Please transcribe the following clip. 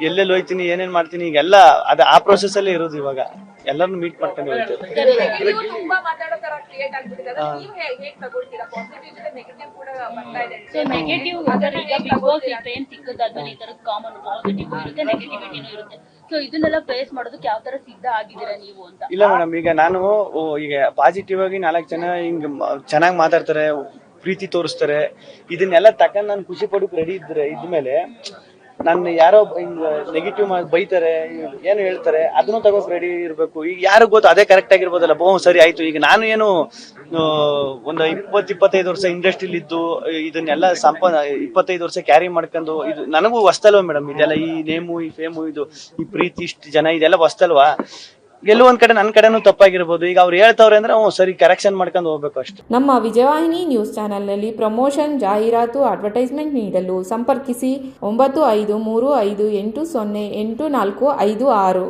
ಎಲ್ಲೆಲ್ಲಿ ಹೋಯ್ತೀನಿ ಏನೇನ್ ಮಾಡ್ತೀನಿ ಈಗೆಲ್ಲ ಅದು ಆ ಪ್ರೊಸೆಸ್ ಅಲ್ಲೇ ಇರೋದು. ಇವಾಗ ಎಲ್ಲರನ್ನು ಮೀಟ್ ಮಾಡ್ಕೊಂಡು ಹೋಗ್ತೀವಿ. ತುಂಬಾ ಮಾತಾಡೋ ತರ ಕ್ರಿಯೇಟ್ ಆಗ್ಬಿಟ್ಟಿದೆ. ಅದನ್ನ ನೀವು ಹೇಗೆ ತಗೊಳ್ತೀರಾ? ಪಾಸಿಟಿವ್ ಜೊತೆ ನೆಗೆಟಿವ್ ಕೂಡ ಬರ್ತಾ ಇದೆ. ಸೊ ನೆಗೆಟಿವ್ ಈಗ ಬಿಗ್ ಬಾಸ್ ಟ್ರೈನ್ ಸಿಕ್ಕದಾದ್ಮೇಲೆ ಈ ತರದ ಕಾಮನ್ ಪಾಸಿಟಿವ್ ಇರುತ್ತೆ, ನೆಗೆಟಿವಿಟಿನೂ ಇರುತ್ತೆ. ಸೊ ಇದನ್ನೆಲ್ಲ ಫೇಸ್ ಮಾಡೋದಕ್ಕೆ ಯಾವ ತರ ಸಿದ್ಧ ಆಗಿದ್ದೀರಾ ನೀವು ಅಂತ? ಇಲ್ಲ ಮೇಡಮ್, ಈಗ ನಾನು ಈಗ ಪಾಸಿಟಿವ್ ಆಗಿ 4 ಜನ ಹಿಂಗ್ ಚೆನ್ನಾಗಿ ಮಾತಾಡ್ತಾರೆ, ಪ್ರೀತಿ ತೋರಿಸ್ತಾರೆ, ಇದನ್ನೆಲ್ಲ ತಕೊಂಡ್ ನಾನು ಖುಷಿ ಪಡೋಕೆ ರೆಡಿ ಇದ್ಮೇಲೆ ನನ್ನ ಯಾರೋ ನೆಗೆಟಿವ್ ಬೈತಾರೆ, ಏನು ಹೇಳ್ತಾರೆ, ಅದನ್ನು ತಗೋಕ್ ರೆಡಿ ಇರಬೇಕು. ಈಗ ಯಾರು ಗೊತ್ತು ಅದೇ ಕರೆಕ್ಟ್ ಆಗಿರ್ಬೋದಲ್ಲ. ಸರಿ ಆಯ್ತು. ಈಗ ನಾನು ಏನು ಒಂದು 20-25 ವರ್ಷ ಇಂಡಸ್ಟ್ರಿಲಿ ಇದ್ದು ಇದನ್ನೆಲ್ಲ 25 ವರ್ಷ ಕ್ಯಾರಿ ಮಾಡ್ಕೊಂಡು ಇದು ನನಗೂ ಹೊಸ್ತಲ್ವಾ ಮೇಡಮ್? ಇದೆಲ್ಲ ಈ ನೇಮು, ಈ ಫೇಮು, ಇದು ಈ ಪ್ರೀತಿ, ಇಷ್ಟು ಜನ, ಇದೆಲ್ಲ ಹೊಸ್ತಲ್ವಾ? ಎಲ್ಲೋ ಒಂದ್ ಕಡೆ ನನ್ನ ಕಡೆನೂ ತಪ್ಪಾಗಿರ್ಬೋದು. ಈಗ ಅವ್ರು ಹೇಳ್ತವ್ರೆ ಅಂದ್ರೆ ಸರಿ ಕರೆಕ್ಷನ್ ಮಾಡ್ಕೊಂಡು ಹೋಗ್ಬೇಕು ಅಷ್ಟೇ. ನಮ್ಮ ವಿಜಯವಾಹಿನಿ ನ್ಯೂಸ್ ಚಾನೆಲ್ನಲ್ಲಿ ಪ್ರಮೋಷನ್, ಜಾಹೀರಾತು, ಅಡ್ವರ್ಟೈಸ್ಮೆಂಟ್ ನೀಡಲು ಸಂಪರ್ಕಿಸಿ 9535808456.